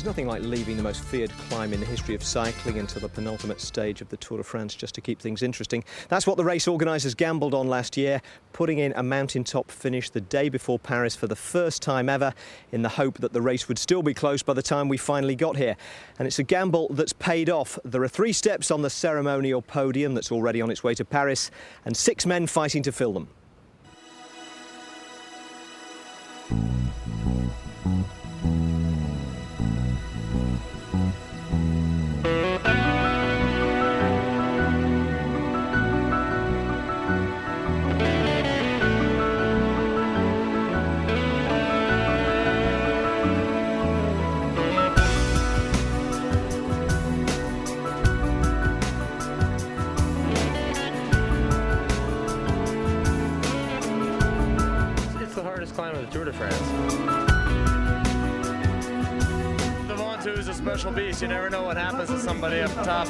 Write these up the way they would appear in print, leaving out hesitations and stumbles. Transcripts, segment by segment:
nothing like leaving the most feared climb in the history of cycling until the penultimate stage of the Tour de France just to keep things interesting. That's what the race organisers gambled on last year, putting in a mountaintop finish the day before Paris for the first time ever, in the hope that the race would still be close by the time we finally got here. And it's a gamble that's paid off. There are 3 steps on the ceremonial podium that's already on its way to Paris, and 6 men fighting to fill them. Climb of the Tour de France. The ventoux is a special beast. You never know what happens to somebody up top.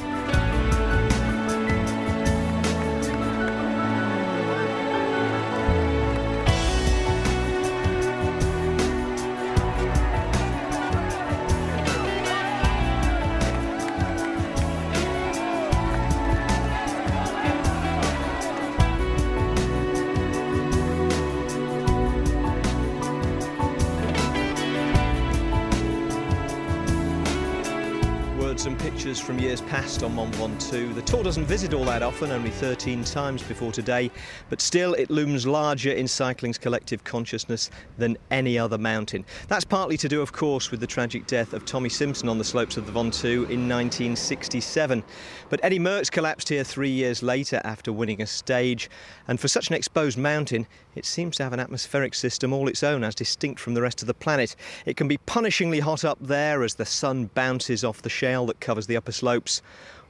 Some pictures from years past on Mont Ventoux. The Tour doesn't visit all that often, only 13 times before today, but still it looms larger in cycling's collective consciousness than any other mountain. That's partly to do, of course, with the tragic death of Tommy Simpson on the slopes of the Ventoux in 1967. But Eddie Merckx collapsed here 3 years later after winning a stage, and for such an exposed mountain, it seems to have an atmospheric system all its own, as distinct from the rest of the planet. It can be punishingly hot up there as the sun bounces off the shale that covers the upper slopes,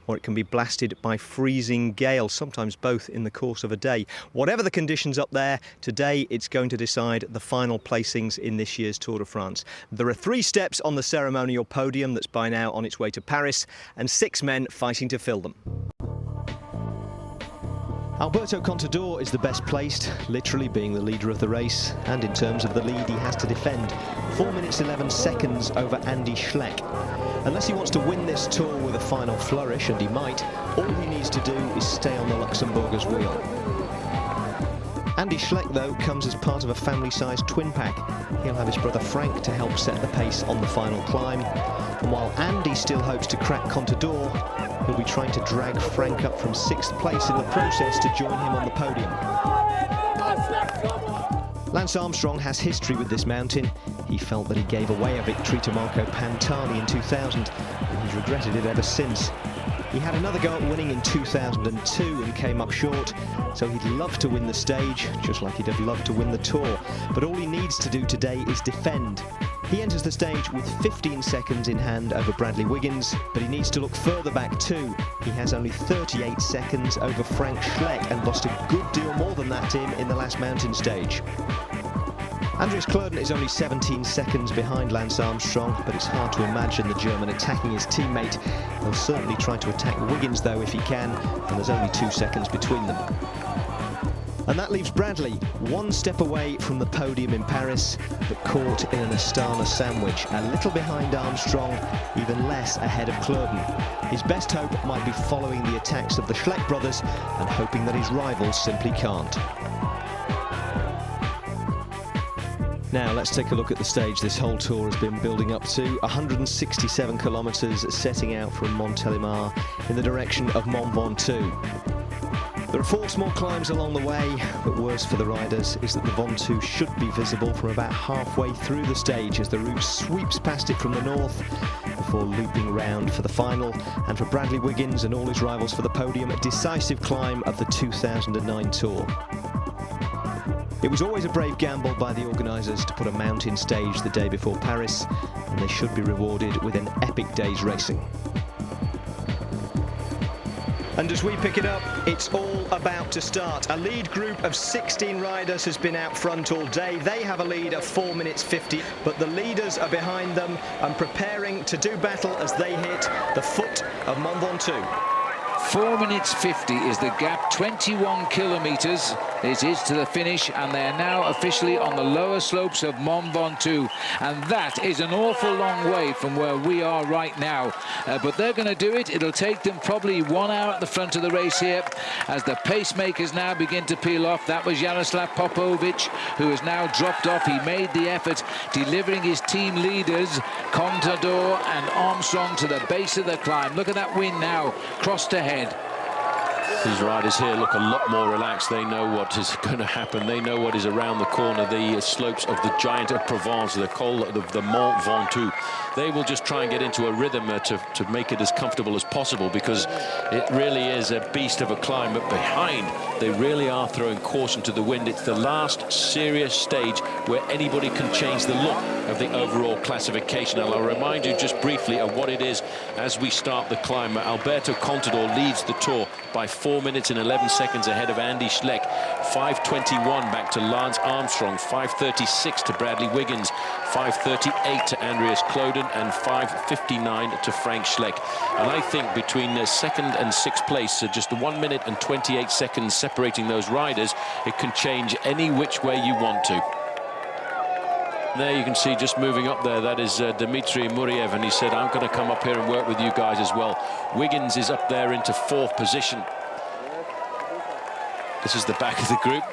or it can be blasted by freezing gales, sometimes both in the course of a day. Whatever the conditions up there, today it's going to decide the final placings in this year's Tour de France. There are 3 steps on the ceremonial podium that's by now on its way to Paris, and 6 men fighting to fill them. Alberto Contador is the best placed, literally being the leader of the race, and in terms of the lead he has to defend. 4 minutes 11 seconds over Andy Schleck. Unless he wants to win this Tour with a final flourish, and he might, all he needs to do is stay on the Luxembourger's wheel. Andy Schleck, though, comes as part of a family-sized twin pack. He'll have his brother Frank to help set the pace on the final climb. And while Andy still hopes to crack Contador, he'll be trying to drag Frank up from 6th place in the process to join him on the podium. Lance Armstrong has history with this mountain. He felt that he gave away a victory to Marco Pantani in 2000, and he's regretted it ever since. He had another go at winning in 2002 and came up short, so he'd love to win the stage, just like he'd have loved to win the Tour. But all he needs to do today is defend. He enters the stage with 15 seconds in hand over Bradley Wiggins, but he needs to look further back too. He has only 38 seconds over Frank Schleck and lost a good deal more than that to him in the last mountain stage. Andreas Klöden is only 17 seconds behind Lance Armstrong, but it's hard to imagine the German attacking his teammate. He'll certainly try to attack Wiggins though if he can, and there's only 2 seconds between them. And that leaves Bradley 1 step away from the podium in Paris, but caught in an Astana sandwich, a little behind Armstrong, even less ahead of Klöden. His best hope might be following the attacks of the Schleck brothers and hoping that his rivals simply can't. Now let's take a look at the stage this whole Tour has been building up to. 167 kilometres setting out from Montélimar in the direction of Mont Ventoux. There are 4 small climbs along the way, but worse for the riders is that the Ventoux should be visible from about halfway through the stage as the route sweeps past it from the north before looping round for the final, and for Bradley Wiggins and all his rivals for the podium, a decisive climb of the 2009 Tour. It was always a brave gamble by the organisers to put a mountain stage the day before Paris, and they should be rewarded with an epic day's racing. And as we pick it up, it's all about to start. A lead group of 16 riders has been out front all day. They have a lead of 4 minutes 50, but the leaders are behind them and preparing to do battle as they hit the foot of Mont Ventoux. 4 minutes 50 is the gap, 21 kilometres it is to the finish, and they're now officially on the lower slopes of Mont Ventoux, and that is an awful long way from where we are right now, but they're going to do it. It'll take them probably 1 hour at the front of the race here as the pacemakers now begin to peel off. That was Jaroslav Popovic, who has now dropped off. He made the effort, delivering his team leaders Contador and Armstrong to the base of the climb. Look at that wind now, crossed ahead. These riders here look a lot more relaxed. They know what is going to happen. They know what is around the corner. The slopes of the Giant of Provence, the col of the Mont Ventoux. They will just try and get into a rhythm to make it as comfortable as possible, because it really is a beast of a climb. But behind, they really are throwing caution to the wind. It's the last serious stage where anybody can change the look of the overall classification. And I'll remind you just briefly of what it is as we start the climb. Alberto Contador leads the Tour by 4 minutes and 11 seconds ahead of Andy Schleck. 5:21 back to Lance Armstrong, 5:36 to Bradley Wiggins, 5:38 to Andreas Kloden, and 5:59 to Frank Schleck. And I think between second and sixth place, just 1 minute and 28 seconds separating those riders, it can change any which way you want to. There you can see, just moving up there, that is Dmitry Muriev, and he said, I'm going to come up here and work with you guys as well. Wiggins is up there into 4th position. This is the back of the group.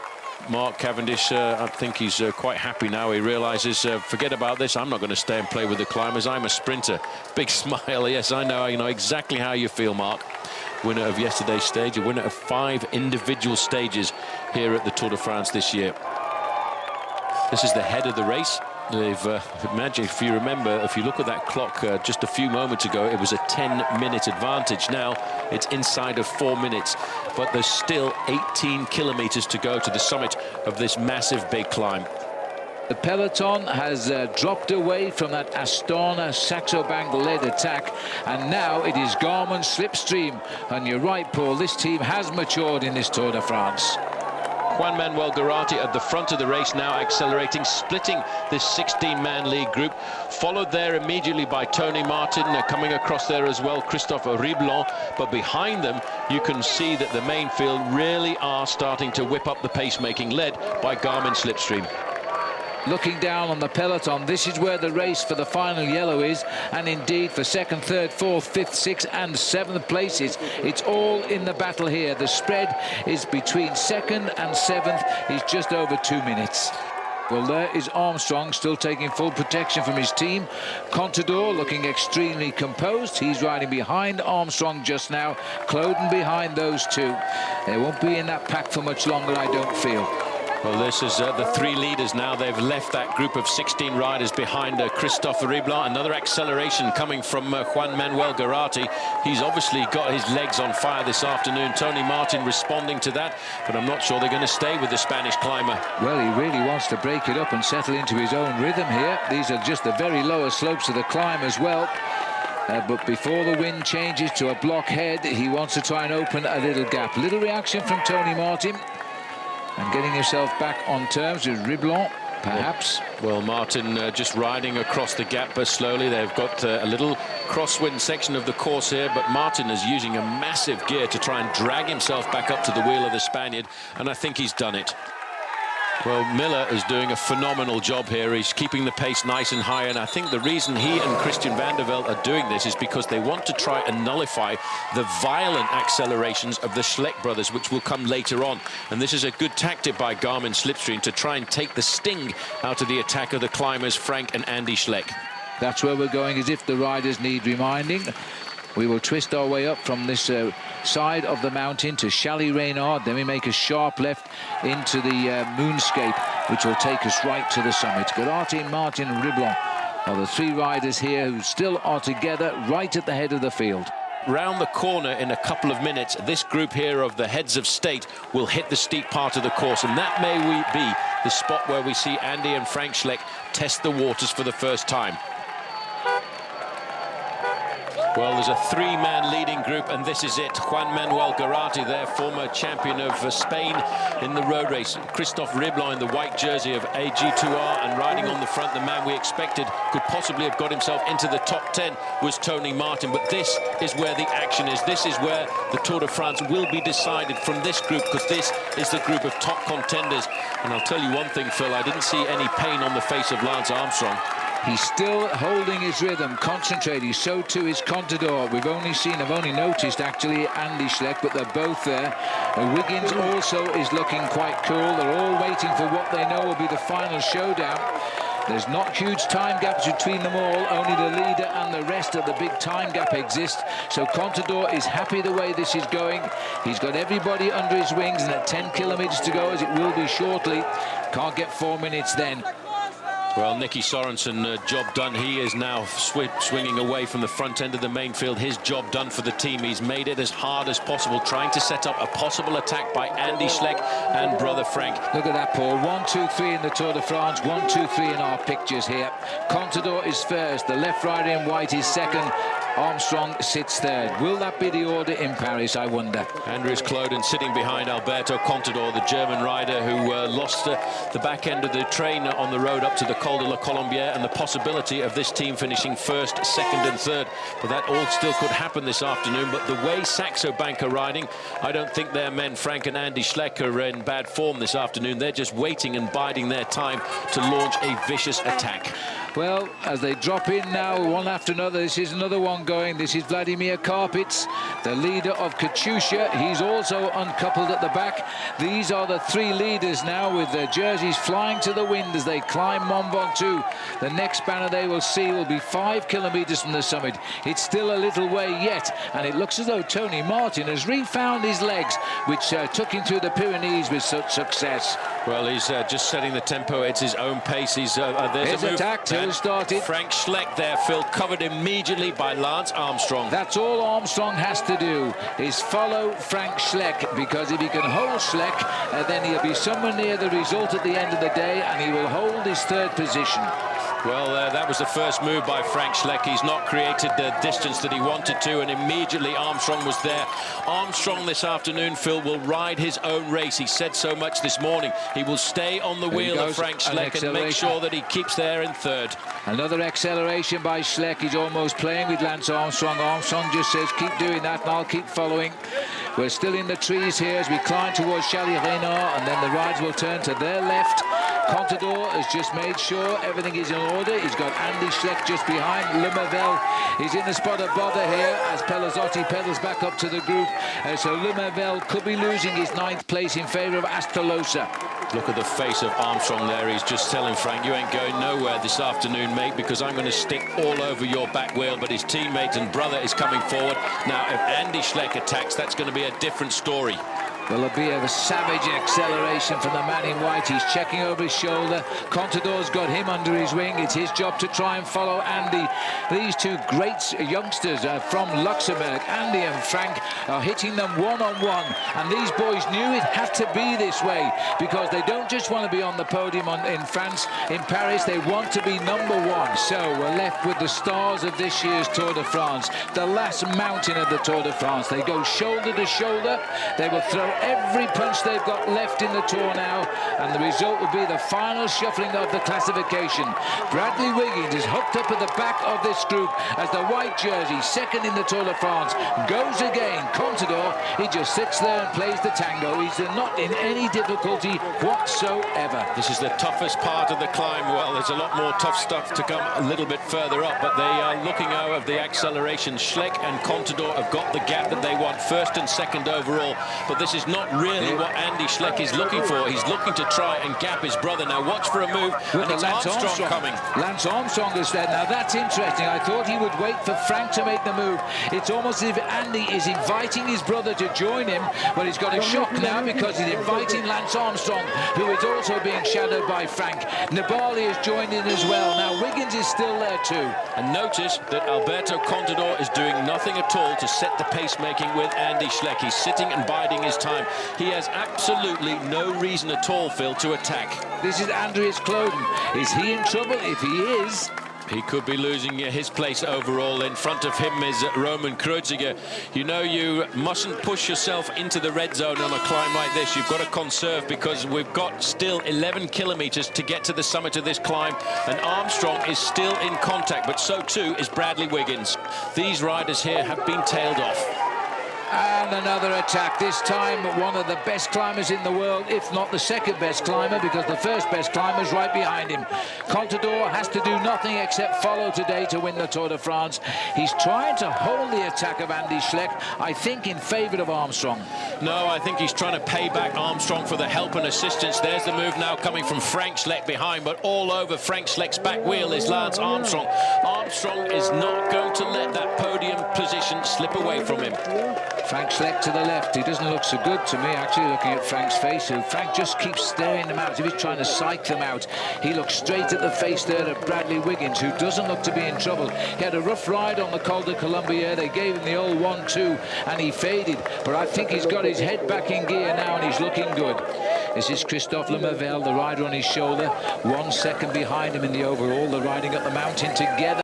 Mark Cavendish, I think he's quite happy now. He realizes, forget about this, I'm not going to stay and play with the climbers. I'm a sprinter. Big smile. Yes, I know exactly how you feel, Mark. Winner of yesterday's stage, a winner of 5 individual stages here at the Tour de France this year. This is the head of the race. They've imagine, if you remember, if you look at that clock just a few moments ago, it was a 10-minute advantage. Now it's inside of 4 minutes, but there's still 18 kilometers to go to the summit of this massive big climb. The peloton has dropped away from that Astana Saxo Bank-led attack, and now it is Garmin Slipstream. And you're right, Paul, this team has matured in this Tour de France. Juan Manuel Garate at the front of the race now, accelerating, splitting this 16-man lead group, followed there immediately by Tony Martin, coming across there as well, Christophe Riblon. But behind them you can see that the main field really are starting to whip up the pacemaking, led by Garmin Slipstream. Looking down on the peloton, this is where the race for the final yellow is, and indeed for 2nd, 3rd, 4th, 5th, 6th and 7th places, it's all in the battle here. The spread is between 2nd and 7th is just over 2 minutes. Well, there is Armstrong still taking full protection from his team. Contador looking extremely composed. He's riding behind Armstrong just now. Kloden behind those two. They won't be in that pack for much longer, I don't feel. Well, this is the 3 leaders now. They've left that group of 16 riders behind Christophe Riblon. Another acceleration coming from Juan Manuel Garate. He's obviously got his legs on fire this afternoon. Tony Martin responding to that, but I'm not sure they're going to stay with the Spanish climber. Well, he really wants to break it up and settle into his own rhythm here. These are just the very lower slopes of the climb as well. But before the wind changes to a blockhead, he wants to try and open a little gap. Little reaction from Tony Martin. And getting himself back on terms with Riblon, perhaps. Well, Martin just riding across the gap slowly. They've got a little crosswind section of the course here, but Martin is using a massive gear to try and drag himself back up to the wheel of the Spaniard, and I think he's done it. Well, Miller is doing a phenomenal job here. He's keeping the pace nice and high, and I think the reason he and Christian van der Velde are doing this is because they want to try and nullify the violent accelerations of the Schleck brothers, which will come later on. And this is a good tactic by Garmin Slipstream to try and take the sting out of the attack of the climbers Frank and Andy Schleck. That's where we're going, as if the riders need reminding. We will twist our way up from this side of the mountain to Chalet Reynard. Then we make a sharp left into the moonscape, which will take us right to the summit. Garate, Martin and Riblon are the 3 riders here who still are together right at the head of the field. Round the corner in a couple of minutes, this group here of the heads of state will hit the steep part of the course, and that may be the spot where we see Andy and Frank Schleck test the waters for the first time. Well, there's a three-man leading group, and this is it. Juan Manuel Garate, their former champion of Spain in the road race. Christophe Riblon in the white jersey of AG2R, and riding on the front, the man we expected could possibly have got himself into the top 10 was Tony Martin. But this is where the action is. This is where the Tour de France will be decided from this group, because this is the group of top contenders. And I'll tell you one thing, Phil, I didn't see any pain on the face of Lance Armstrong. He's still holding his rhythm, concentrating. So too is Contador. I've only noticed actually Andy Schleck, but they're both there. Wiggins also is looking quite cool. They're all waiting for what they know will be the final showdown. There's not huge time gaps between them all. Only the leader and the rest of the big time gap exists. So Contador is happy the way this is going. He's got everybody under his wings, and at 10 kilometers to go, as it will be shortly, can't get 4 minutes then. Well, Nicky Sorensen, job done. He is now swinging away from the front end of the main field. His job done for the team. He's made it as hard as possible, trying to set up a possible attack by Andy Schleck and brother Frank. Look at that, Paul. 1, 2, 3 in the Tour de France. 1, 2, 3 in our pictures here. Contador is first. The left rider in white is second. Armstrong sits third. Will that be the order in Paris, I wonder? Andries Kloden sitting behind Alberto Contador, the German rider who lost the back end of the train on the road up to the Col de la Colombière, and the possibility of this team finishing first, second and third. But that all still could happen this afternoon. But the way Saxo Bank are riding, I don't think their men, Frank and Andy Schleck, are in bad form this afternoon. They're just waiting and biding their time to launch a vicious attack. Well, as they drop in now, one after another, this is another one going. This is Vladimir Karpitz, the leader of Katusha. He's also uncoupled at the back. These are the three leaders now, with their jerseys flying to the wind as they climb Mont Ventoux. The next banner they will see will be 5 kilometers from the summit. It's still a little way yet, and it looks as though Tony Martin has refound his legs, which took him through the Pyrenees with such success. Well, he's just setting the tempo. It's his own pace. There's a move. Attack. Started. Frank Schleck there, Phil, covered immediately by Lance Armstrong. That's all Armstrong has to do, is follow Frank Schleck, because if he can hold Schleck, then he'll be somewhere near the result at the end of the day, and he will hold his third position. Well, that was the first move by Frank Schleck. He's not created the distance that he wanted to, and immediately Armstrong was there. Armstrong this afternoon, Phil, will ride his own race. He said so much this morning. He will stay on the wheel of Frank Schleck and make sure that he keeps there in third. Another acceleration by Schleck. He's almost playing with Lance Armstrong. Armstrong just says, keep doing that and I'll keep following. We're still in the trees here as we climb towards Chalet Reynard, and then the rides will turn to their left. Contador has just made sure everything is in order. He's got Andy Schleck just behind. Lemervel is in the spot of bother here as Pelazzotti pedals back up to the group. So Lemervel could be losing his 9th place in favour of Astolosa. Look at the face of Armstrong there. He's just telling Frank, you ain't going nowhere this afternoon, mate, because I'm going to stick all over your back wheel. But his teammate and brother is coming forward. Now, if Andy Schleck attacks, that's going to be a different story. Will there be a savage acceleration from the man in white? He's checking over his shoulder. Contador's got him under his wing. It's his job to try and follow Andy. These two great youngsters from Luxembourg, Andy and Frank, are hitting them one-on-one. And these boys knew it had to be this way, because they don't just want to be on the podium in France, in Paris. They want to be #1. So we're left with the stars of this year's Tour de France, the last mountain of the Tour de France. They go shoulder to shoulder. They will throw every punch they've got left in the Tour now, and the result will be the final shuffling of the classification. Bradley Wiggins is hooked up at the back of this group as the white jersey, second in the Tour de France, goes again. Contador, he just sits there and plays the tango. He's not in any difficulty whatsoever. This is the toughest part of the climb. Well, there's a lot more tough stuff to come a little bit further up, but they are looking out of the acceleration. Schleck and Contador have got the gap that they want, first and second overall, but this is not really what Andy Schleck is looking for. He's looking to try and gap his brother. Now watch for a move, and it's Armstrong coming. Lance Armstrong is there. Now that's interesting. I thought he would wait for Frank to make the move. It's almost as if Andy is inviting his brother to join him, but he's got a shock now because he's inviting Lance Armstrong, who is also being shadowed by Frank. Nibali has joined in as well. Now Wiggins is still there too. And notice that Alberto Contador is doing nothing at all to set the pace-making with Andy Schleck. He's sitting and biding his time. He has absolutely no reason at all, Phil, to attack. This is Andries Kloden. Is he in trouble? If he is, He could be losing his place overall. In front of him is Roman Kreuziger. You know, you mustn't push yourself into the red zone on a climb like this. You've got to conserve, because we've got still 11 kilometers to get to the summit of this climb, and Armstrong is still in contact, but so too is Bradley Wiggins. These riders here have been tailed off. And another attack, this time one of the best climbers in the world, if not the second best climber, because the first best climber is right behind him. Contador has to do nothing except follow today to win the Tour de France. He's trying to hold the attack of Andy Schleck, I think in favour of Armstrong. No, I think he's trying to pay back Armstrong for the help and assistance. There's the move now coming from Frank Schleck behind, but all over Frank Schleck's back wheel is Lance Armstrong. Armstrong is not going to let that podium position slip away from him. Frank Schleck to the left. He doesn't look so good to me, actually, looking at Frank's face. So Frank just keeps staring them out as if he's trying to psych them out. He looks straight at the face there of Bradley Wiggins, who doesn't look to be in trouble. He had a rough ride on the Col de Colombier. They gave him the old 1-2 and he faded. But I think he's got his head back in gear now and he's looking good. This is Christophe Lemaivel, the rider on his shoulder. 1 second behind him in the overall. They're riding up the mountain together.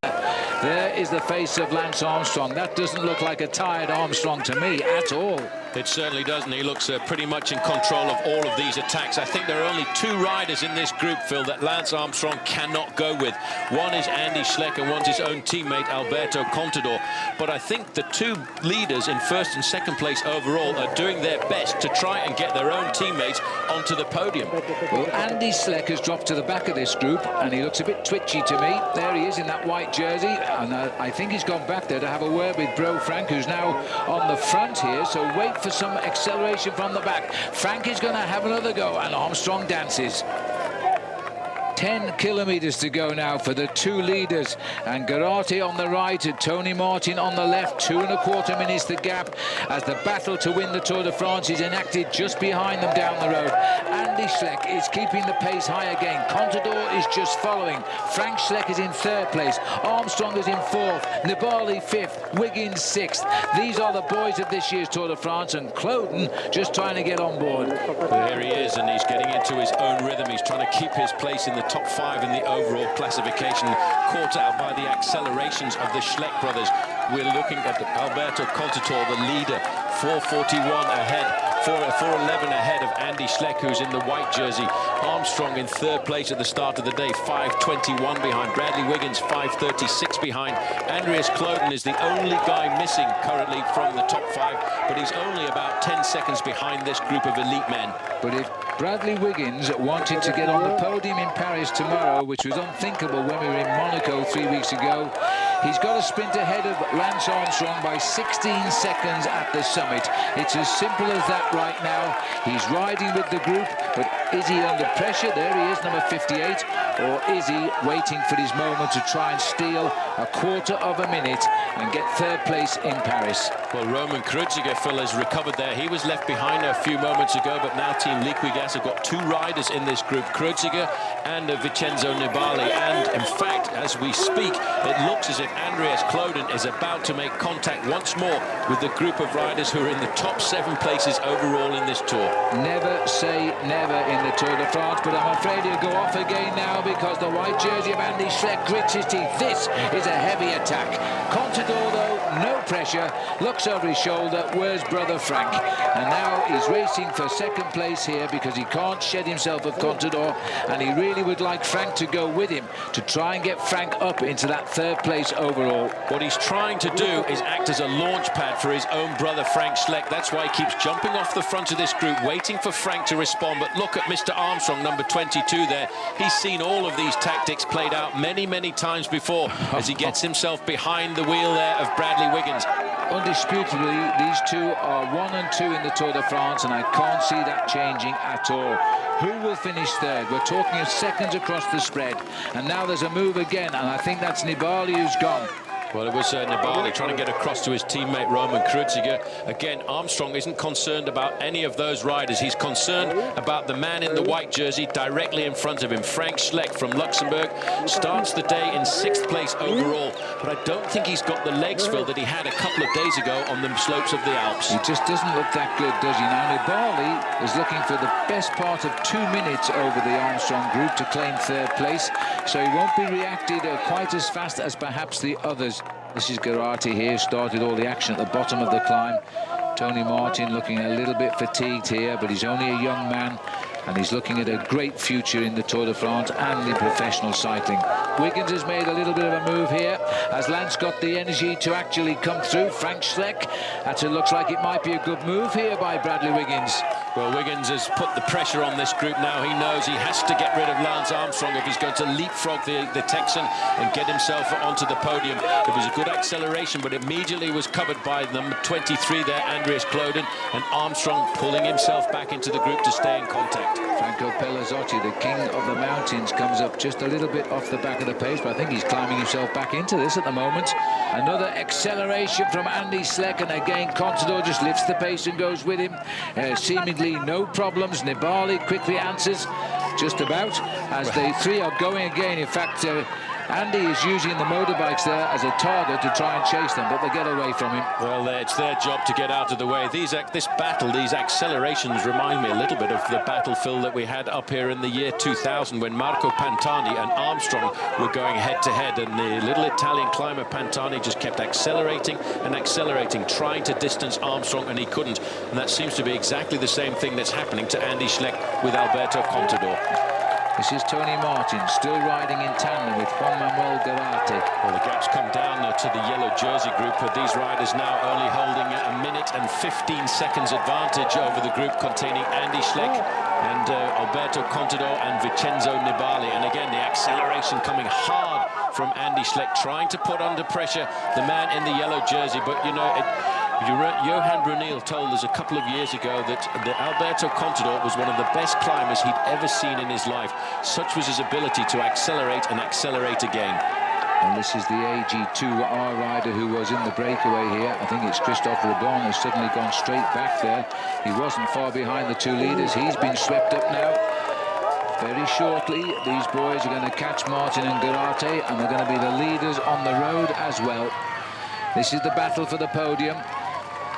There is the face of Lance Armstrong. That doesn't look like a tired Armstrong to me at all. It certainly doesn't. He looks pretty much in control of all of these attacks. I think there are only 2 riders in this group, Phil, that Lance Armstrong cannot go with. One is Andy Schleck and one's his own teammate, Alberto Contador. But I think the 2 leaders in first and second place overall are doing their best to try and get their own teammates onto the podium. Well, Andy Schleck has dropped to the back of this group and he looks a bit twitchy to me. There he is in that white jersey, and I think he's gone back there to have a word with Bro Frank, who's now on the front here, so wait for some acceleration from the back. Frank is going to have another go and Armstrong dances. 10 kilometers to go now for the 2 leaders, and Garate on the right and Tony Martin on the left. 2.25 minutes the gap as the battle to win the Tour de France is enacted just behind them down the road. Andy Schleck is keeping the pace high again. Contador is just following. Frank Schleck is in 3rd place. Armstrong is in 4th. Nibali 5th. Wiggins 6th. These are the boys of this year's Tour de France, and Cloden just trying to get on board. Well, here he is, and he's getting into his own rhythm. He's trying to keep his place in the top 5 in the overall classification, caught out by the accelerations of the Schleck brothers. We're looking at Alberto Contador, the leader, 4:41 ahead, 4:11 ahead of Andy Schleck, who's in the white jersey. Armstrong in 3rd place at the start of the day, 5:21 behind. Bradley Wiggins, 5:36 behind. Andreas Cloden is the only guy missing currently from the top 5, but he's only about 10 seconds behind this group of elite men. But if Bradley Wiggins wanted to get on the podium in Paris tomorrow, which was unthinkable when we were in Monaco 3 weeks ago, he's got to sprint ahead of Lance Armstrong by 16 seconds at the summit. It's as simple as that right now. He's riding with the group, but is he under pressure? There he is, number 58. Or is he waiting for his moment to try and steal a 1/4 minute and get 3rd place in Paris? Well, Roman Kreuziger, Phil, has recovered there. He was left behind a few moments ago, but now Team Liquigas have got 2 riders in this group, Kreuziger and Vincenzo Nibali. And in fact, as we speak, it looks as if Andreas Cloden is about to make contact once more with the group of riders who are in the top 7 places overall in this Tour. Never say never in the Tour de France, but I'm afraid he'll go off again now because the white jersey of Andy Schleck grits his teeth. This is a heavy attack. Contador, though, no pressure, looks over his shoulder. Where's brother Frank? And now he's racing for 2nd place here because he can't shed himself of Contador, and he really would like Frank to go with him to try and get Frank up into that 3rd place overall. What he's trying to do is act as a launch pad for his own brother Frank Schleck. That's why he keeps jumping off the front of this group, waiting for Frank to respond. But look at Mr. Armstrong, number 22 there. He's seen all of these tactics played out many, many times before as he gets himself behind the wheel there of Bradley Wiggins. Undisputably, these 2 are 1 and 2 in the Tour de France, and I can't see that changing at all. Who will finish 3rd? We're talking of seconds across the spread. And now there's a move again, and I think that's Nibali who's gone. Well, it was Nibali trying to get across to his teammate Roman Kreuziger. Again, Armstrong isn't concerned about any of those riders. He's concerned about the man in the white jersey directly in front of him. Frank Schleck from Luxembourg starts the day in 6th place overall, but I don't think he's got the legs, Phil, that he had a couple of days ago on the slopes of the Alps. He just doesn't look that good, does he? Now, Nibali is looking for the best part of 2 minutes over the Armstrong group to claim 3rd place. so he won't be reacted quite as fast as perhaps the others. This is Garate here, started all the action at the bottom of the climb. Tony Martin looking a little bit fatigued here, but he's only a young man, and he's looking at a great future in the Tour de France and in professional cycling. Wiggins has made a little bit of a move here, as Lance got the energy to actually come through. Frank Schleck, that looks like it might be a good move here by Bradley Wiggins. Well, Wiggins has put the pressure on this group now. He knows he has to get rid of Lance Armstrong if he's going to leapfrog the Texan and get himself onto the podium. It was a good acceleration, but immediately was covered by number 23 there, Andreas Kloden, and Armstrong pulling himself back into the group to stay in contact. Franco Pelazzotti, the king of the mountains, comes up just a little bit off the back of the pace, but I think he's climbing himself back into this at the moment. Another acceleration from Andy Schleck, and again Contador just lifts the pace and goes with him. Seemingly no problems. Nibali quickly answers just about as the three are going again. In fact, Andy is using the motorbikes there as a target to try and chase them, but they get away from him. Well, it's their job to get out of the way. This battle, these accelerations remind me a little bit of the battlefield that we had up here in the year 2000 when Marco Pantani and Armstrong were going head-to-head, and the little Italian climber Pantani just kept accelerating and accelerating, trying to distance Armstrong, and he couldn't. And that seems to be exactly the same thing that's happening to Andy Schleck with Alberto Contador. This is Tony Martin, still riding in tandem with Juan Manuel Garate. Well, the gap's come down to the yellow jersey group, but these riders now only holding a minute and 15 seconds advantage over the group containing Andy Schleck and Alberto Contador and Vincenzo Nibali. And again, the acceleration coming hard from Andy Schleck, trying to put under pressure the man in the yellow jersey. But, you know, Johan Brunel told us a couple of years ago that Alberto Contador was one of the best climbers he'd ever seen in his life. Such was his ability to accelerate and accelerate again. And this is the AG2R rider who was in the breakaway here. I think it's Christophe Rebon who's suddenly gone straight back there. He wasn't far behind the two leaders. He's been swept up now. Very shortly, these boys are going to catch Martin and Garate, and they're going to be the leaders on the road as well. This is the battle for the podium.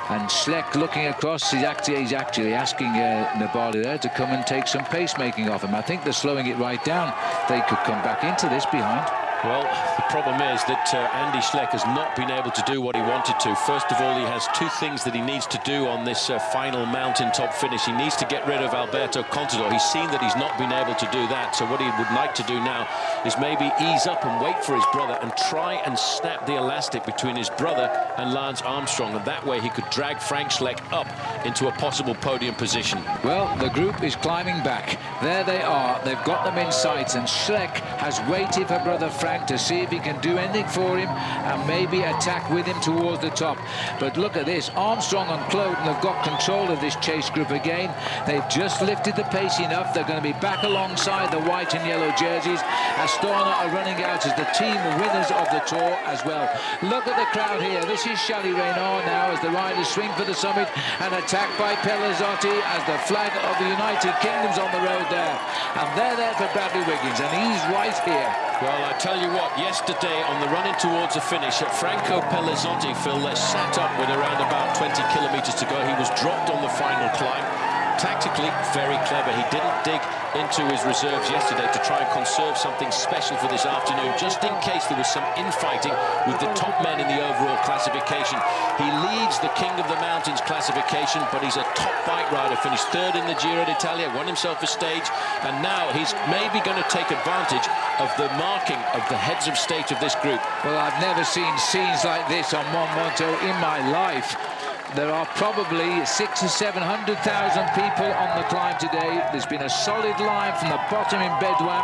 And Schleck looking across, he's actually asking Nibali there to come and take some pacemaking off him. I think they're slowing it right down. They could come back into this behind. Well, the problem is that Andy Schleck has not been able to do what he wanted to. First of all, he has two things that he needs to do on this final mountaintop finish. He needs to get rid of Alberto Contador. He's seen that he's not been able to do that. So what he would like to do now is maybe ease up and wait for his brother and try and snap the elastic between his brother and Lance Armstrong. And that way he could drag Frank Schleck up into a possible podium position. Well, the group is climbing back. There they are. They've got them in sight. And Schleck has waited for brother Frank to see if he can do anything for him and maybe attack with him towards the top. But look at this, Armstrong and Kloden have got control of this chase group again. They've just lifted the pace enough. They're going to be back alongside the white and yellow jerseys. Astana are running out as the team winners of the Tour as well. Look at the crowd here. This is Charlie Reynard now as the riders swing for the summit and attacked by Pelazzotti as the flag of the United Kingdom's on the road there. And they're there for Bradley Wiggins, and he's right here. Well, I tell you what, yesterday on the run-in towards the finish, Franco Pelazzotti, Phil, sat up with around about 20 kilometres to go. He was dropped on the final climb. Tactically, very clever. He didn't dig into his reserves yesterday to try and conserve something special for this afternoon, just in case there was some infighting with the top men in the overall classification. He leads the King of the Mountains classification, but he's a top bike rider, finished third in the Giro d'Italia, won himself a stage, and now he's maybe going to take advantage of the marking of the heads of state of this group. Well, I've never seen scenes like this on Mont in my life. There are probably 600,000 or 700,000 people on the climb today. There's been a solid line from the bottom in Bedouin.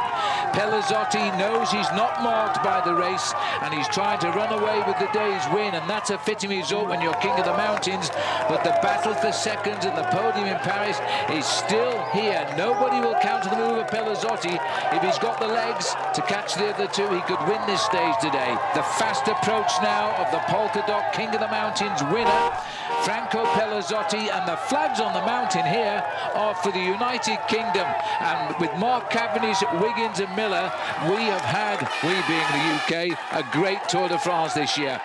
Pelazzotti knows he's not marked by the race, and he's trying to run away with the day's win, and that's a fitting result when you're King of the Mountains. But the battle for seconds and the podium in Paris is still here. Nobody will counter the move of Pelazzotti. If he's got the legs to catch the other two, he could win this stage today. The fast approach now of the polka dot King of the Mountains winner, Franco Pelazzotti, and the flags on the mountain here are for the United Kingdom. And with Mark Cavendish, Wiggins and Miller, we have had, we being the UK, a great Tour de France this year.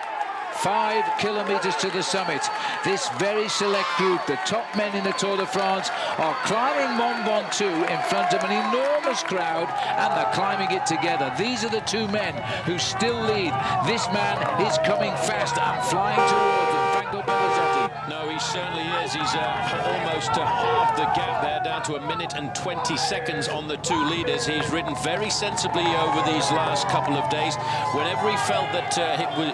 5 kilometres to the summit. This very select group, the top men in the Tour de France, are climbing Mont Ventoux in front of an enormous crowd, and they're climbing it together. These are the two men who still lead. This man is coming fast and flying towards them, Franco Pellizotti. No, he certainly is. He's almost half the gap there, down to 1 minute and 20 seconds on the two leaders. He's ridden very sensibly over these last couple of days. Whenever he felt that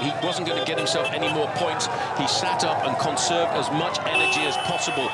he wasn't going to get himself any more points, he sat up and conserved as much energy as possible.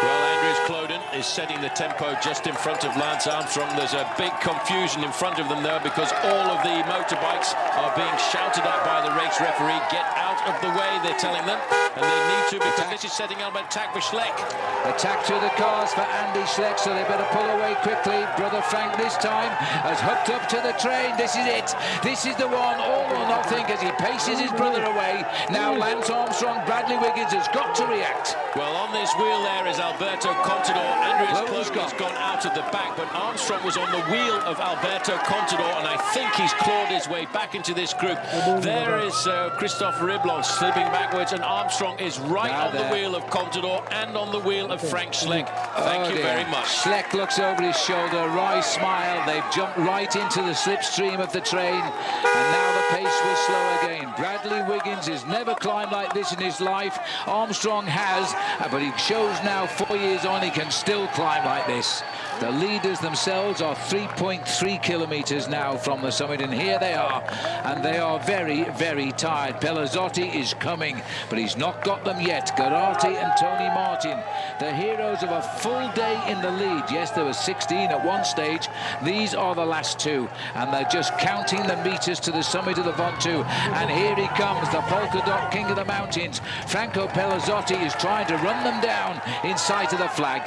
Well, Andreas Kloden is setting the tempo just in front of Lance Armstrong. There's a big confusion in front of them there because all of the motorbikes are being shouted at by the race referee. Get out of the way, they're telling them, and they need to, because this is setting up an attack for Schleck. Attack through the cars for Andy Schleck, so they better pull away quickly. Brother Frank this time has hooked up to the train. This is it. This is the one, all or nothing, as he paces his brother away. Now Lance Armstrong, Bradley Wiggins has got to react. Well, on this wheel there is Alberto Contador. Andreas Kloden has gone out of the back, but Armstrong was on the wheel of Alberto Contador, and I think he's clawed his way back into this group. There is Christophe Riblon slipping backwards, and Armstrong is right on the wheel of Contador and on the wheel of Frank Schleck. Thank you very much. Schleck looks over his shoulder, wry smile. They've jumped right into the slipstream of the train, and now the pace will slow again. Bradley Wiggins has never climbed like this in his life. Armstrong has, but he shows now 4 years on he can still climb like this. The leaders themselves are 3.3 kilometres now from the summit, and here they are, and they are very, very tired. Pellizotti is coming, but he's not got them yet. Garate and Tony Martin, the heroes of a full day in the lead. Yes, there were 16 at one stage. These are the last two, and they're just counting the metres to the summit of the Ventoux. And here he comes, the polka dot king of the mountains. Franco Pellizotti is trying to run them down in sight of the flag.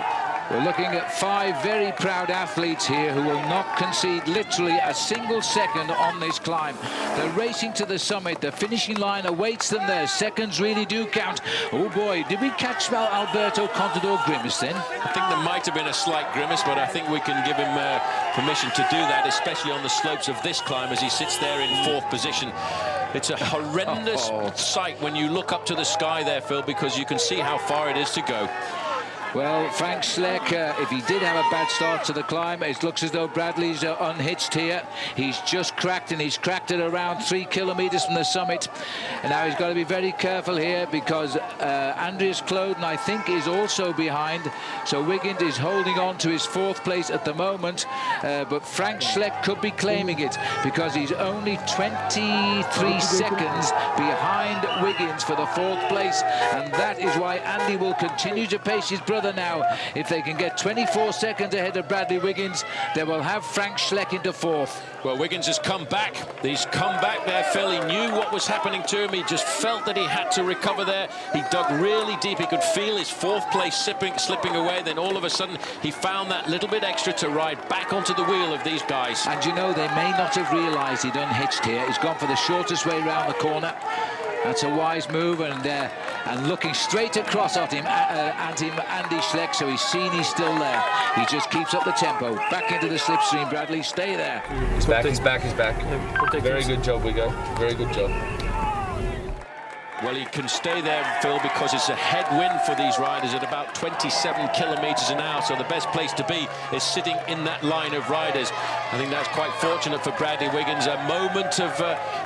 We're looking at 5 very proud athletes here who will not concede literally a single second on this climb. They're racing to the summit. The finishing line awaits them there. Seconds really do count. Oh boy, did we catch Alberto Contador grimace then? I think there might have been a slight grimace, but I think we can give him permission to do that, especially on the slopes of this climb as he sits there in 4th position. It's a horrendous sight when you look up to the sky there, Phil, because you can see how far it is to go. Well, Frank Schleck, if he did have a bad start to the climb, it looks as though Bradley's unhitched here. He's just cracked, and he's cracked it around 3 kilometres from the summit. And now he's got to be very careful here because Andreas Kloden, I think, is also behind. So Wiggins is holding on to his 4th place at the moment. But Frank Schleck could be claiming it because he's only 23 seconds behind Wiggins for the 4th place. And that is why Andy will continue to pace his brother now. If they can get 24 seconds ahead of Bradley Wiggins, they will have Frank Schleck into 4th. Well, Wiggins has come back. He's come back there, Phil. He knew what was happening to him. He just felt that he had to recover there. He dug really deep. He could feel his 4th place slipping away. Then all of a sudden, he found that little bit extra to ride back onto the wheel of these guys. And you know, they may not have realised he'd unhitched here. He's gone for the shortest way round the corner. That's a wise move, and looking straight across at him, Andy Schleck, so he's seen he's still there. He just keeps up the tempo. Back into the slipstream, Bradley, stay there. He's back, he's back, he's back. Very good job, Wiggo. Very good job. Well, he can stay there, Phil, because it's a headwind for these riders at about 27 kilometres an hour. So the best place to be is sitting in that line of riders. I think that's quite fortunate for Bradley Wiggins. A moment of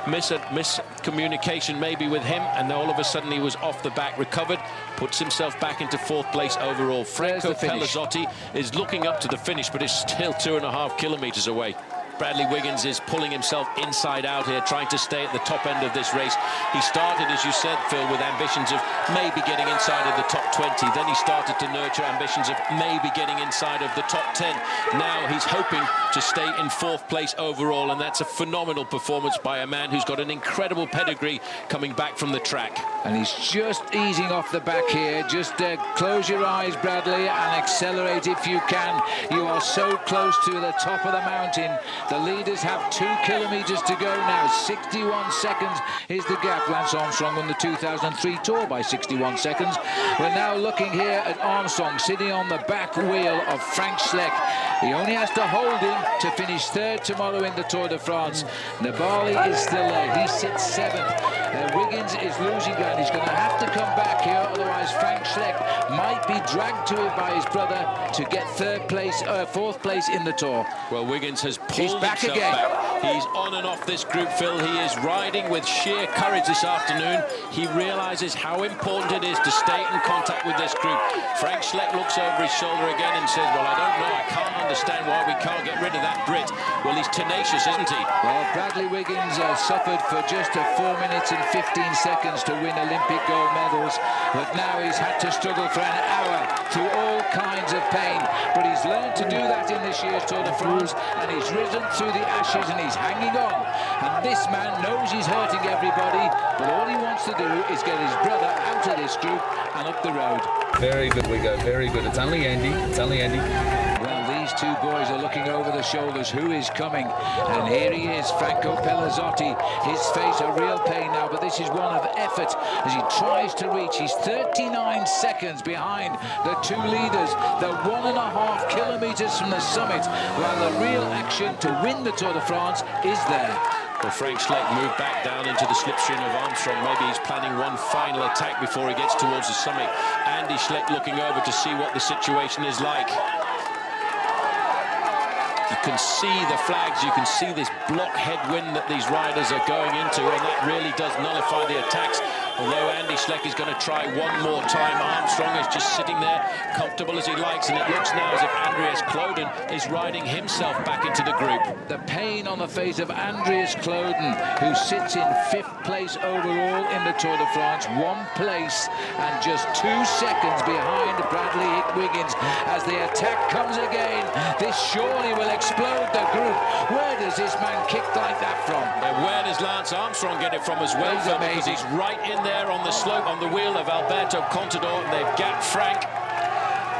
miscommunication maybe with him, and all of a sudden he was off the back, recovered, puts himself back into 4th place overall. Franco Pellizotti is looking up to the finish, but it's still 2.5 kilometres away. Bradley Wiggins is pulling himself inside out here, trying to stay at the top end of this race. He started, as you said, Phil, with ambitions of maybe getting inside of the top 20. Then he started to nurture ambitions of maybe getting inside of the top 10. Now he's hoping to stay in 4th place overall, and that's a phenomenal performance by a man who's got an incredible pedigree coming back from the track. And he's just easing off the back here. Just close your eyes, Bradley, and accelerate if you can. You are so close to the top of the mountain. The leaders have 2 kilometres to go now. 61 seconds is the gap. Lance Armstrong won the 2003 Tour by 61 seconds. We're now looking here at Armstrong sitting on the back wheel of Frank Schleck. He only has to hold him to finish 3rd tomorrow in the Tour de France. Nibali is still there. He sits 7th. Wiggins is losing ground. He's going to have to come back here, otherwise Frank Schleck might be dragged to it by his brother to get fourth place in the Tour. Well, Wiggins has pulled back himself again. back. He's on and off this group, Phil. He is riding with sheer courage this afternoon. He realises how important it is to stay in contact with this group. Frank Schleck looks over his shoulder again and says, well, I don't know, I can't understand why we can't get rid of that Brit. Well, he's tenacious, isn't he? Well, Bradley Wiggins suffered for just 4 minutes and 15 seconds to win Olympic gold medals, but now he's had to struggle for an hour through all kinds of pain. But he's learned to do that in this year's Tour de France, and he's risen through the ashes and he's hanging on. And this man knows he's hurting everybody, but all he wants to do is get his brother out of this group and up the road. Very good, we go. Very good. It's only Andy. It's only Andy. Well, these two boys are looking over the shoulders. Who is coming? And here he is, Franco Pelazzotti. His face a real pain now, but this is one of effort as he tries to reach. He's 39 seconds behind the two leaders. They're 1.5 kilometers from the summit, while the real action to win the Tour de France is there. Well, Frank Schleck moved back down into the slipstream of Armstrong. Maybe he's planning one final attack before he gets towards the summit. Andy Schleck looking over to see what the situation is like. You can see the flags, you can see this block headwind that these riders are going into, and that really does nullify the attacks. Although Andy Schleck is going to try one more time, Armstrong is just sitting there, comfortable as he likes, and it looks now as if Andreas Kloden is riding himself back into the group. The pain on the face of Andreas Kloden, who sits in 5th place overall in the Tour de France, 1 place and just 2 seconds behind Bradley Wiggins. As the attack comes again, this surely will explode the group. Where does this man kick like that from? And where does Lance Armstrong get it from as well? He's amazing. Because he's right in there on the slope, on the wheel of Alberto Contador, and they've gapped Frank.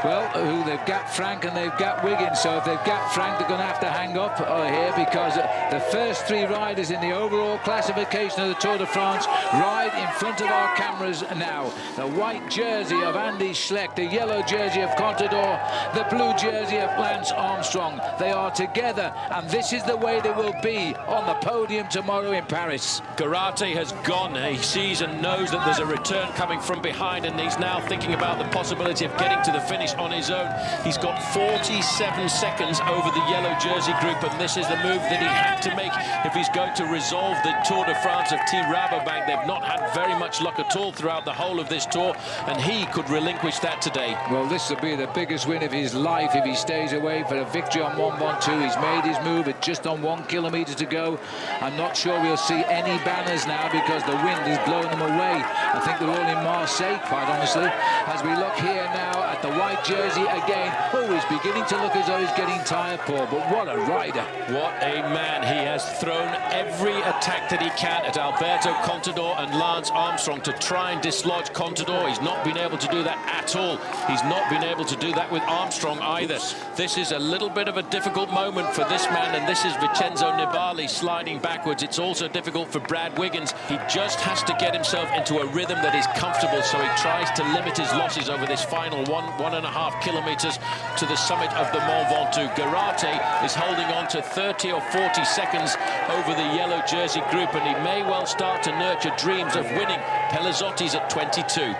Well, they've gapped Frank and they've gapped Wiggins, so if they've gapped Frank, they're going to have to hang up here, because the first 3 riders in the overall classification of the Tour de France ride in front of our cameras now. The white jersey of Andy Schleck, the yellow jersey of Contador, the blue jersey of Lance Armstrong. They are together, and this is the way they will be on the podium tomorrow in Paris. Garate has gone. He sees and knows that there's a return coming from behind, and he's now thinking about the possibility of getting to the finish on his own. He's got 47 seconds over the yellow jersey group, and this is the move that he had to make if he's going to resolve the Tour de France of Team Rabobank. They've not had very much luck at all throughout the whole of this tour, and he could relinquish that today. Well, this will be the biggest win of his life if he stays away for a victory on Mont Ventoux. He's made his move at just on 1 kilometer to go. I'm not sure we'll see any banners now, because the wind is blowing them away. I think they're all in Marseille, quite honestly. As we look here now at the white jersey again. Oh, he's beginning to look as though he's getting tired, Paul, but what a rider. What a man. He has thrown every attack that he can at Alberto Contador and Lance Armstrong to try and dislodge Contador. He's not been able to do that at all. He's not been able to do that with Armstrong either. This is a little bit of a difficult moment for this man, and this is Vincenzo Nibali sliding backwards. It's also difficult for Brad Wiggins. He just has to get himself into a rhythm that is comfortable, so he tries to limit his losses over this final 1.5 kilometers to the summit of the Mont Ventoux. Garate is holding on to 30 or 40 seconds over the yellow jersey group, and he may well start to nurture dreams of winning. Pelazzotti's at 22.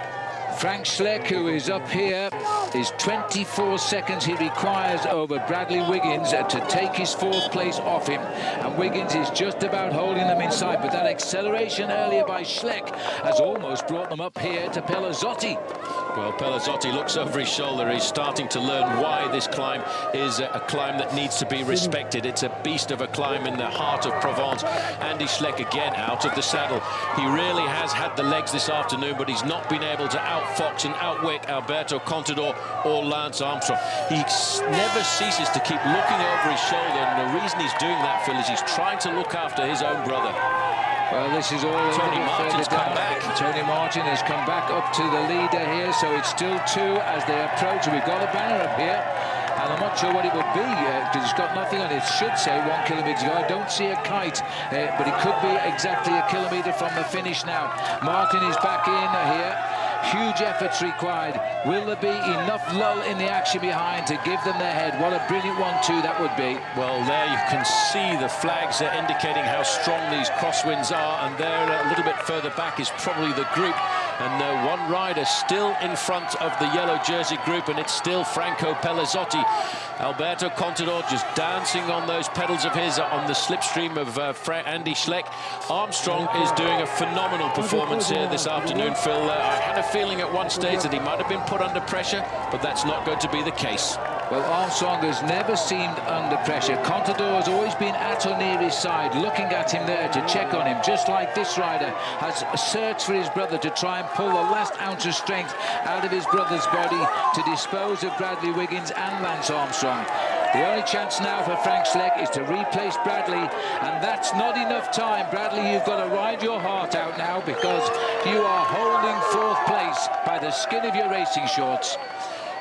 Frank Schleck, who is up here, is 24 seconds he requires over Bradley Wiggins to take his 4th place off him, and Wiggins is just about holding them in sight, but that acceleration earlier by Schleck has almost brought them up here to Pelazzotti. Well, Pelazzotti looks over his shoulder. He's starting to learn why this climb is a climb that needs to be respected. It's a beast of a climb in the heart of Provence. Andy Schleck again out of the saddle. He really has had the legs this afternoon, but he's not been able to outfox and outwit Alberto Contador or Lance Armstrong. He never ceases to keep looking over his shoulder, and the reason he's doing that, Phil, is he's trying to look after his own brother. Well, this is all Tony Martin's come back. Tony Martin has come back up to the leader here, so it's still 2 as they approach. We've got a banner up here, and I'm not sure what it would be, because it's got nothing on it. It should say 1 kilometre to go. I don't see a kite, but it could be exactly 1 kilometre from the finish now. Martin is back in here. Huge efforts required. Will there be enough lull in the action behind to give them their head? What a brilliant 1-2 that would be. Well, there you can see the flags are indicating how strong these crosswinds are, and there a little bit further back is probably the group. And one rider still in front of the yellow jersey group, and it's still Franco Pellizotti. Alberto Contador just dancing on those pedals of his on the slipstream of Andy Schleck. Armstrong is doing a phenomenal performance here this afternoon, Phil. I had a feeling at one stage that he might have been put under pressure, but that's not going to be the case. Well, Armstrong has never seemed under pressure. Contador has always been at or near his side, looking at him there to check on him, just like this rider has searched for his brother to try and pull the last ounce of strength out of his brother's body to dispose of Bradley Wiggins and Lance Armstrong. The only chance now for Frank Schleck is to replace Bradley, and that's not enough time. Bradley, you've got to ride your heart out now, because you are holding fourth place by the skin of your racing shorts.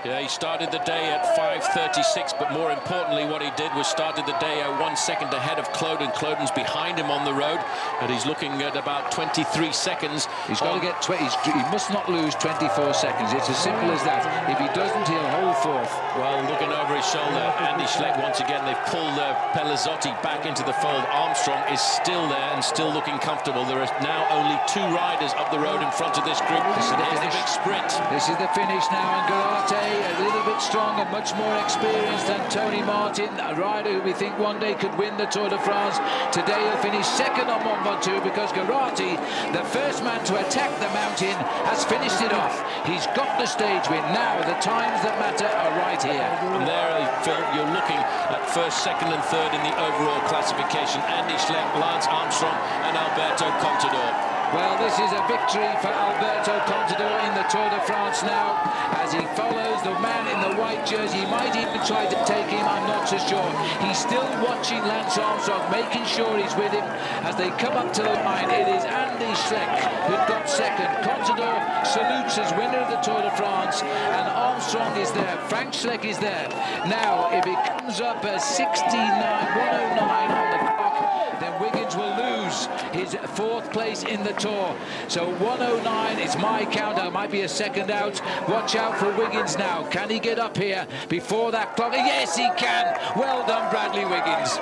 Yeah, he started the day at 5:36, but more importantly, what he did was started the day 1 second ahead of Cloden. Cloden's behind him on the road, and he's looking at about 23 seconds. He's got to get he must not lose 24 seconds. It's as simple as that. If he doesn't, he'll hold fourth. Well, looking over his shoulder, Andy Schleck once again. They've pulled Pellizotti back into the fold. Armstrong is still there and still looking comfortable. There are now only 2 riders up the road in front of this group. Here's the big sprint. This is the finish now, and Garate, a little bit stronger, much more experienced than Tony Martin, a rider who we think one day could win the Tour de France. Today he'll finish second on Mont Ventoux, because Garate, the first man to attack the mountain, has finished it off. He's got the stage win. Now the times that matter are right here. And there, Phil, you're looking at first, second and third in the overall classification. Andy Schleck, Lance Armstrong and Alberto Contador. Well, this is a victory for Alberto Contador in the Tour de France now, as he follows the man in the white jersey. He might even try to take him, I'm not so sure. He's still watching Lance Armstrong, making sure he's with him as they come up to the line. It is Andy Schleck who got second. Contador salutes as winner of the Tour de France, and Armstrong is there. Frank Schleck is there. Now, if it comes up as 109 on the clock, then Wiggins will lose his fourth place in the Tour. So 109, it's my count. There might be a second out. Watch out for Wiggins now. Can he get up here before that clock? Yes, he can. Well done, Bradley Wiggins.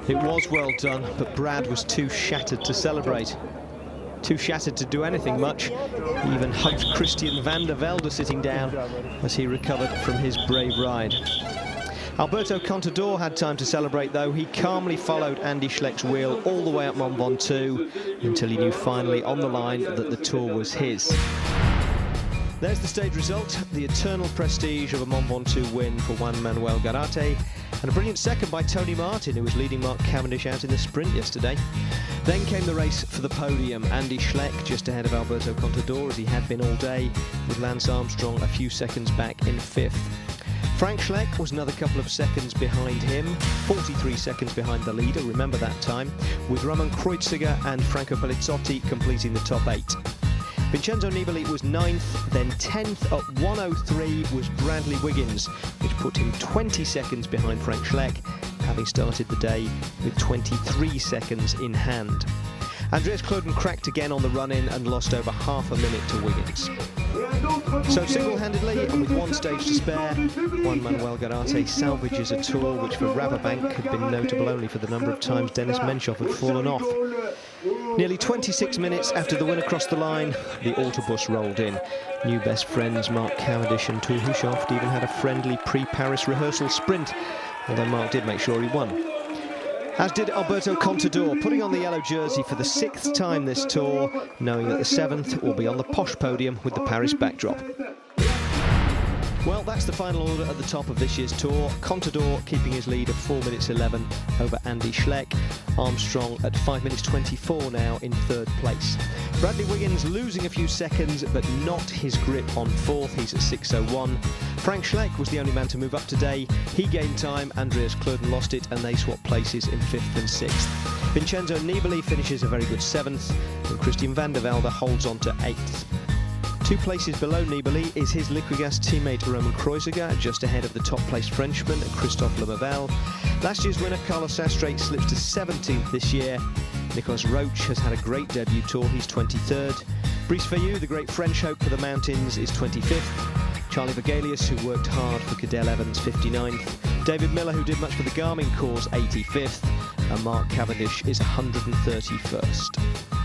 It was well done, but Brad was too shattered to celebrate. Too shattered to do anything much. He even hugged Christian van der Velde sitting down as he recovered from his brave ride. Alberto Contador had time to celebrate, though. He calmly followed Andy Schleck's wheel all the way up Mont Ventoux until he knew finally on the line that the Tour was his. There's the stage result, the eternal prestige of a Mont Ventoux win for Juan Manuel Garate, and a brilliant second by Tony Martin, who was leading Mark Cavendish out in the sprint yesterday. Then came the race for the podium. Andy Schleck just ahead of Alberto Contador, as he had been all day, with Lance Armstrong a few seconds back in 5th. Frank Schleck was another couple of seconds behind him, 43 seconds behind the leader, remember that time, with Roman Kreuziger and Franco Pellizotti completing the top 8. Vincenzo Nibali was 9th, then 10th at 1:03 was Bradley Wiggins, which put him 20 seconds behind Frank Schleck, having started the day with 23 seconds in hand. Andreas Cloden cracked again on the run-in and lost over half a minute to Wiggins. So single-handedly, and with one stage to spare, Juan Manuel Garate salvages a Tour which for Rabobank had been notable only for the number of times Dennis Menchoff had fallen off. Nearly 26 minutes after the win across the line, the autobus rolled in. New best friends Mark Cavendish and Tour Hushovd even had a friendly pre-Paris rehearsal sprint, although Mark did make sure he won. As did Alberto Contador, putting on the yellow jersey for the 6th time this Tour, knowing that the 7th will be on the posh podium with the Paris backdrop. Well, that's the final order at the top of this year's Tour. Contador keeping his lead of 4 minutes 11 over Andy Schleck. Armstrong at 5 minutes 24 now in 3rd place. Bradley Wiggins losing a few seconds, but not his grip on 4th. He's at 6:01. Frank Schleck was the only man to move up today. He gained time, Andreas Cloden lost it, and they swapped places in 5th and 6th. Vincenzo Nibali finishes a very good 7th, and Christian van der Velde holds on to 8th. 2 places below Nibali is his Liquigas teammate Roman Kreuziger, just ahead of the top-placed Frenchman Christophe Lemaivel. Last year's winner Carlos Sastre slips to 17th this year. Nicolas Roche has had a great debut Tour, he's 23rd. Brice Fayou, the great French hope for the mountains, is 25th. Charlie Vergalius, who worked hard for Cadel Evans, 59th. David Miller, who did much for the Garmin cause, 85th. And Mark Cavendish is 131st.